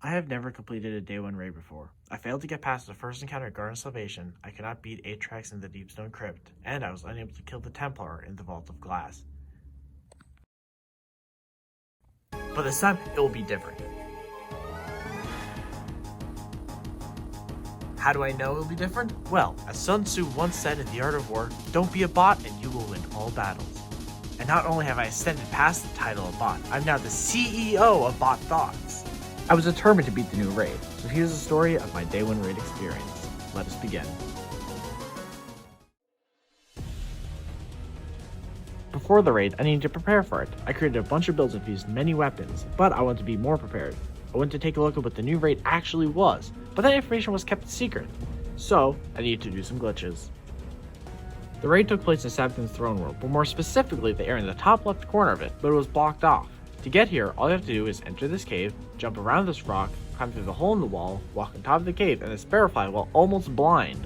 I have never completed a Day 1 raid before. I failed to get past the first encounter at Garden of Salvation, I could not beat Atrax in the Deepstone Crypt, and I was unable to kill the Templar in the Vault of Glass. But this time, it will be different. How do I know it will be different? Well, as Sun Tzu once said in The Art of War, don't be a bot and you will win all battles. And not only have I ascended past the title of bot, I'm now the CEO of Bot Thoughts. I was determined to beat the new raid, so here's the story of my Day 1 raid experience. Let us begin. Before the raid, I needed to prepare for it. I created a bunch of builds and used many weapons, but I wanted to be more prepared. I wanted to take a look at what the new raid actually was, but that information was kept secret, so I needed to do some glitches. The raid took place in Sabbath's throne world, but more specifically the area in the top left corner of it, but it was blocked off. To get here, all you have to do is enter this cave, jump around this rock, climb through the hole in the wall, walk on top of the cave, and then sparrowfly while almost blind.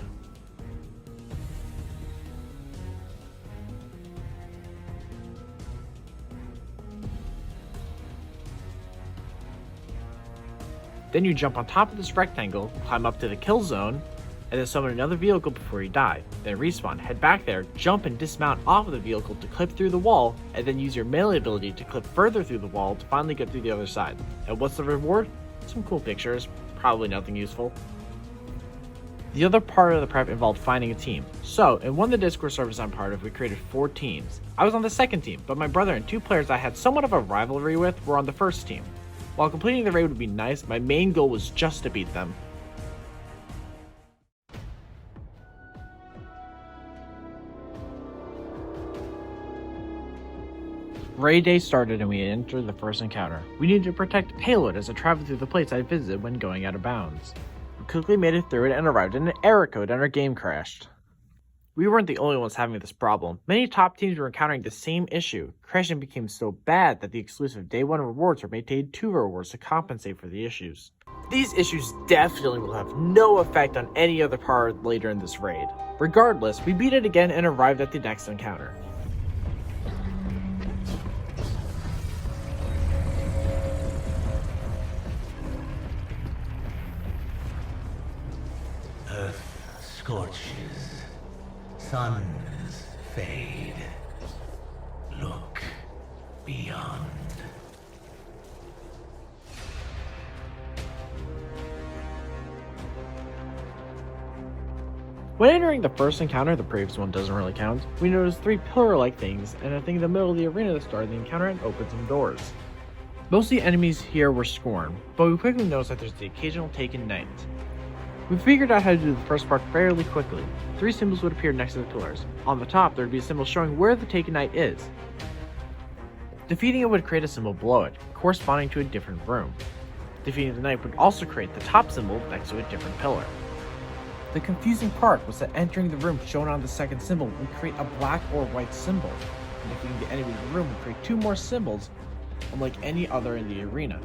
Then you jump on top of this rectangle, climb up to the kill zone, and then summon another vehicle before you die. Then respawn, head back there, jump and dismount off of the vehicle to clip through the wall, and then use your melee ability to clip further through the wall to finally get through the other side. And what's the reward? Some cool pictures, probably nothing useful. The other part of the prep involved finding a team. So, in one of the Discord servers I'm part of, we created 4 teams. I was on the second team, but my brother and 2 players I had somewhat of a rivalry with were on the first team. While completing the raid would be nice, my main goal was just to beat them. Raid day started and we entered the first encounter. We needed to protect payload as it traveled through the plates I visited when going out of bounds. We quickly made it through it and arrived in an error code and our game crashed. We weren't the only ones having this problem. Many top teams were encountering the same issue. Crashing became so bad that the exclusive Day 1 rewards were made to aid 2 rewards to compensate for the issues. These issues definitely will have no effect on any other part later in this raid. Regardless, we beat it again and arrived at the next encounter. Earth scorches, suns fade. Look beyond. When entering the first encounter, the previous one doesn't really count, we noticed 3 pillar-like things and a thing in the middle of the arena that started the encounter and opened some doors. Most of the enemies here were Scorn, but we quickly noticed that there's the occasional Taken Knight. We figured out how to do the first part fairly quickly. 3 symbols would appear next to the pillars. On the top, there would be a symbol showing where the Taken Knight is. Defeating it would create a symbol below it, corresponding to a different room. Defeating the knight would also create the top symbol next to a different pillar. The confusing part was that entering the room shown on the second symbol would create a black or white symbol, and defeating the enemy in the room would create 2 more symbols, unlike any other in the arena.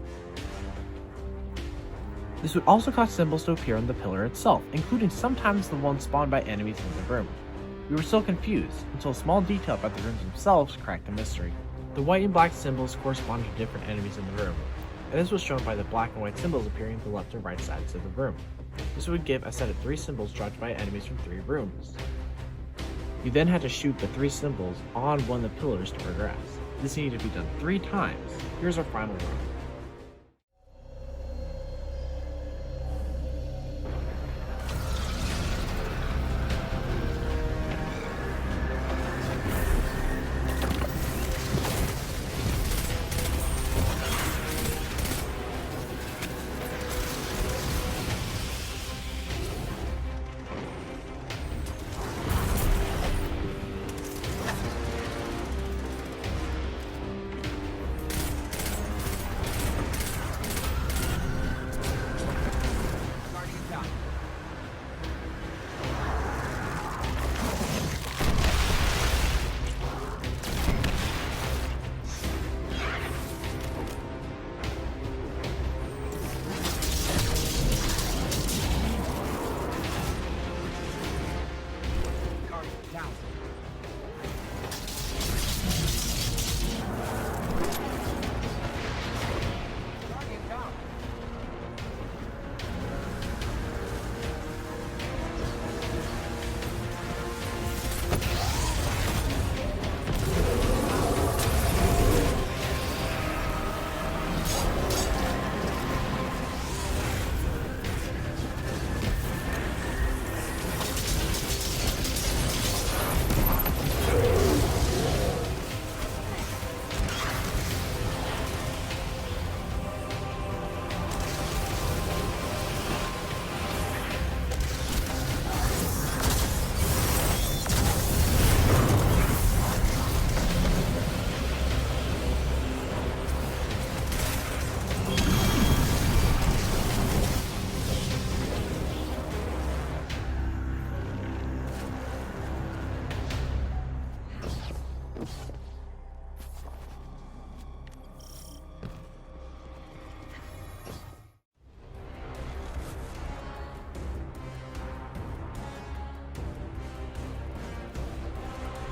This would also cause symbols to appear on the pillar itself, including sometimes the ones spawned by enemies in the room. We were still confused, until a small detail about the rooms themselves cracked the mystery. The white and black symbols correspond to different enemies in the room, and this was shown by the black and white symbols appearing on the left and right sides of the room. This would give a set of 3 symbols dropped by enemies from 3 rooms. You then had to shoot the 3 symbols on one of the pillars to progress. This needed to be done 3 times. Here's our final run.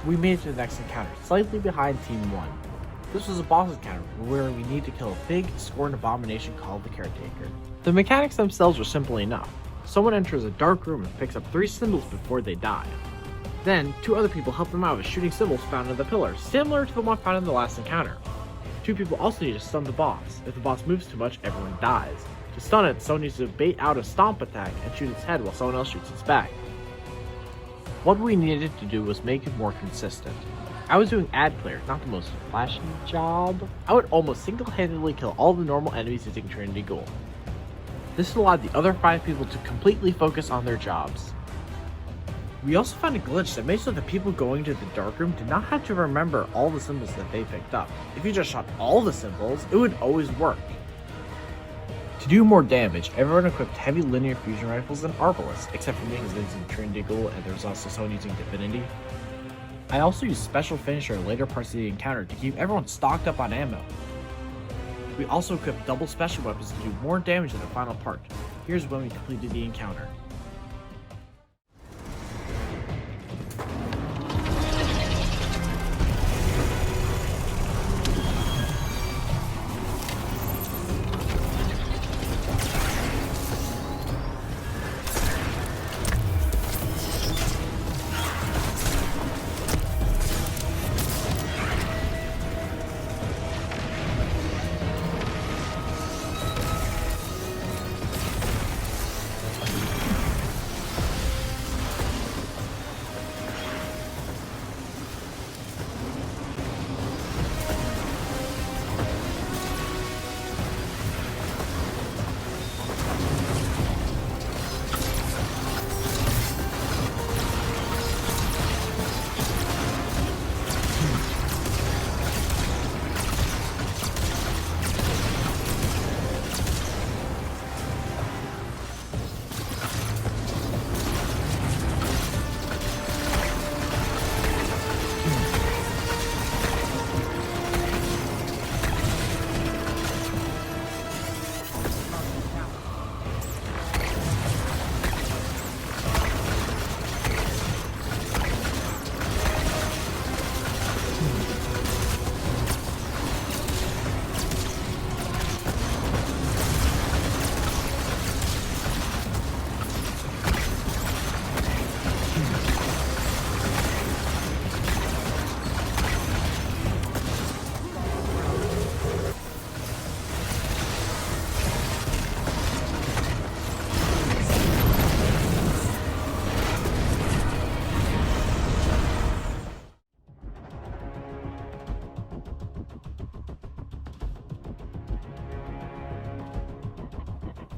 we made it to the next encounter, slightly behind Team 1. This was a boss encounter where we need to kill a big, scorned abomination called the Caretaker. The mechanics themselves are simple enough. Someone enters a dark room and picks up 3 symbols before they die. Then, 2 other people help them out with shooting symbols found in the pillar, similar to the one found in the last encounter. 2 people also need to stun the boss. If the boss moves too much, everyone dies. To stun it, someone needs to bait out a stomp attack and shoot its head while someone else shoots its back. What we needed to do was make it more consistent. I was doing ad clear, not the most flashy job. I would almost single-handedly kill all the normal enemies using Trinity Ghoul. This allowed the other 5 people to completely focus on their jobs. We also found a glitch that made so that people going to the dark room did not have to remember all the symbols that they picked up. If you just shot all the symbols, it would always work. To do more damage, everyone equipped heavy linear fusion rifles and arbalists, except for me because using Trinity Ghoul and there was also someone using Divinity. I also used Special Finisher in later parts of the encounter to keep everyone stocked up on ammo. We also equipped double special weapons to do more damage in the final part. Here's when we completed the encounter.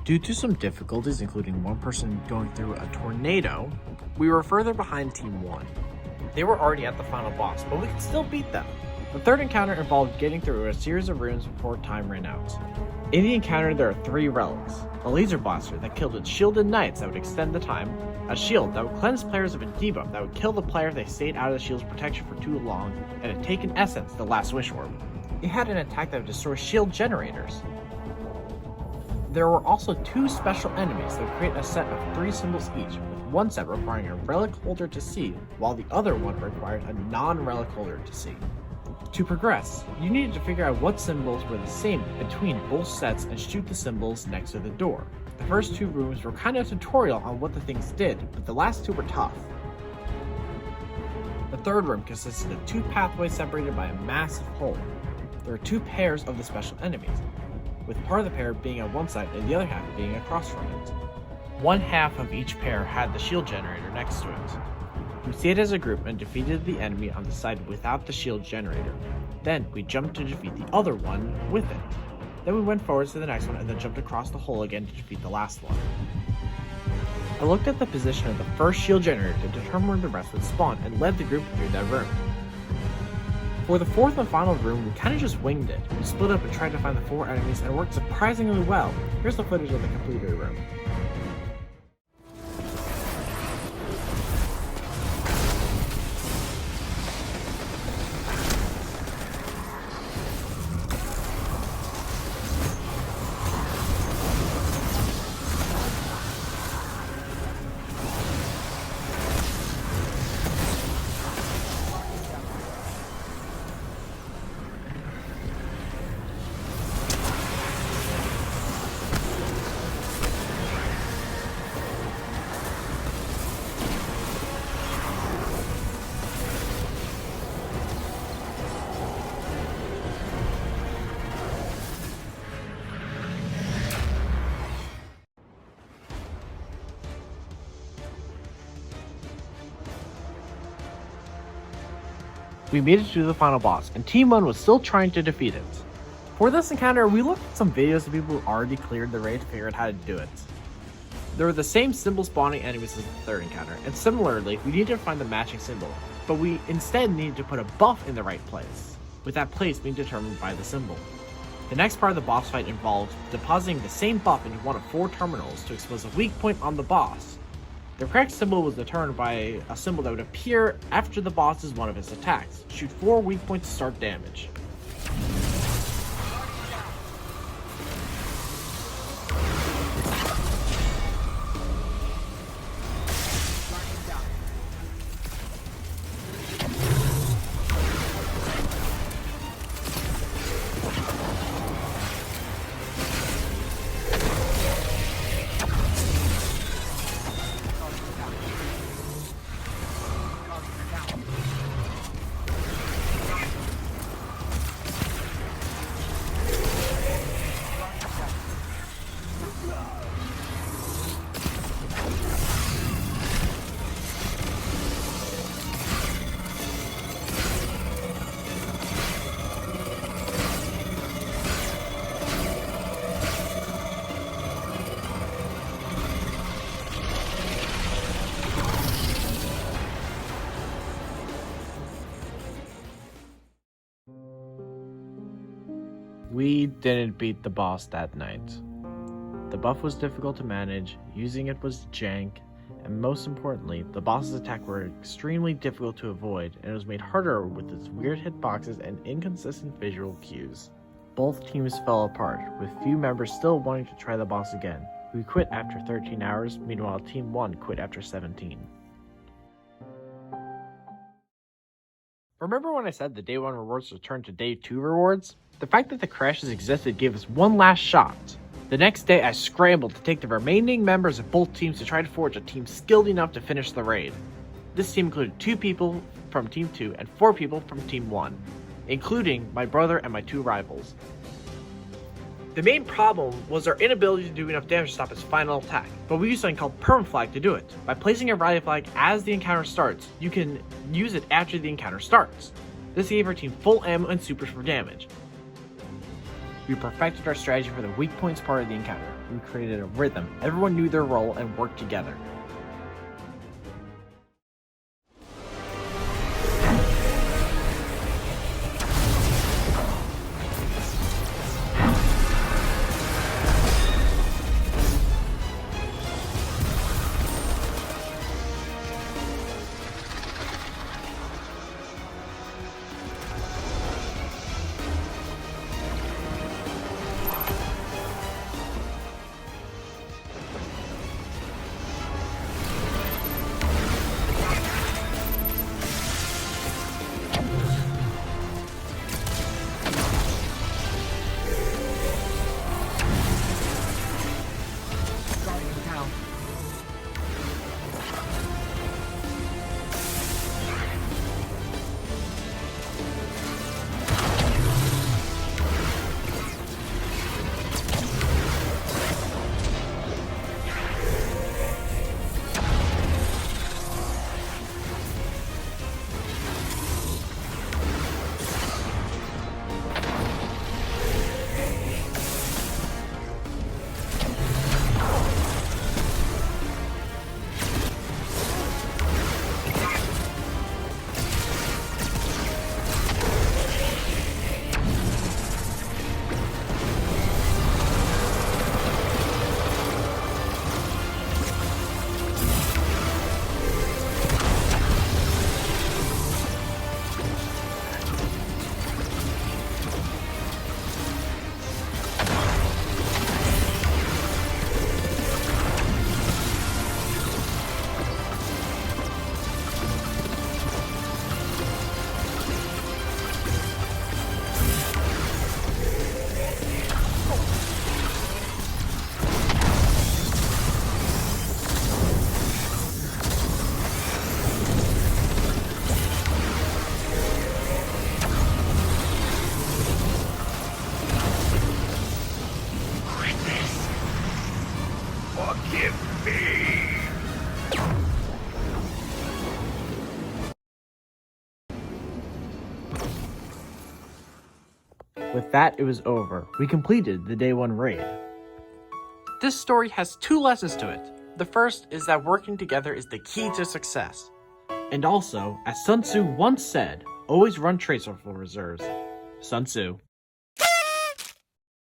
Due to some difficulties, including one person going through a tornado, we were further behind Team 1. They were already at the final boss, but we could still beat them. The third encounter involved getting through a series of rooms before time ran out. In the encounter, there are 3 relics: a laser blaster that killed its shielded knights that would extend the time, a shield that would cleanse players of a debuff that would kill the player if they stayed out of the shield's protection for too long, and a Taken Essence, the last wish orb. It had an attack that would destroy shield generators. There were also 2 special enemies that would create a set of 3 symbols each, with one set requiring a relic holder to see, while the other one required a non-relic holder to see. To progress, you needed to figure out what symbols were the same between both sets and shoot the symbols next to the door. The first 2 rooms were kind of a tutorial on what the things did, but the last 2 were tough. The third room consisted of 2 pathways separated by a massive hole. There were 2 pairs of the special enemies, with part of the pair being on one side and the other half being across from it. One half of each pair had the shield generator next to it. We stayed as a group and defeated the enemy on the side without the shield generator. Then we jumped to defeat the other one with it. Then we went forwards to the next one and then jumped across the hole again to defeat the last one. I looked at the position of the first shield generator to determine where the rest would spawn and led the group through that room. For the fourth and final room, we kinda just winged it. We split up and tried to find the 4 enemies and it worked surprisingly well. Here's the footage of the completed room. we made it to the final boss, and Team 1 was still trying to defeat it. For this encounter, we looked at some videos of people who already cleared the raid to figure out how to do it. There were the same symbol spawning enemies as the third encounter, and similarly, we needed to find the matching symbol, but we instead needed to put a buff in the right place, with that place being determined by the symbol. The next part of the boss fight involved depositing the same buff into one of 4 terminals to expose a weak point on the boss. The correct symbol was determined by a symbol that would appear after the boss is one of his attacks. Shoot 4 weak points to start damage. We didn't beat the boss that night. The buff was difficult to manage, using it was jank, and most importantly, the boss's attacks were extremely difficult to avoid, and it was made harder with its weird hitboxes and inconsistent visual cues. Both teams fell apart, with few members still wanting to try the boss again. We quit after 13 hours, meanwhile Team 1 quit after 17. Remember when I said the Day 1 rewards returned to Day 2 rewards? The fact that the crashes existed gave us one last shot. The next day I scrambled to take the remaining members of both teams to try to forge a team skilled enough to finish the raid. This team included 2 people from Team 2 and 4 people from Team 1, including my brother and my 2 rivals. The main problem was our inability to do enough damage to stop its final attack, but we used something called Permaflag to do it. By placing a rally flag as the encounter starts, you can use it after the encounter starts. This gave our team full ammo and supers for damage. We perfected our strategy for the weak points part of the encounter. We created a rhythm, everyone knew their role and worked together. with that, it was over. We completed the day 1 raid. This story has 2 lessons to it. The first is that working together is the key to success. And also, as Sun Tzu once said, always run tracerful reserves. Sun Tzu.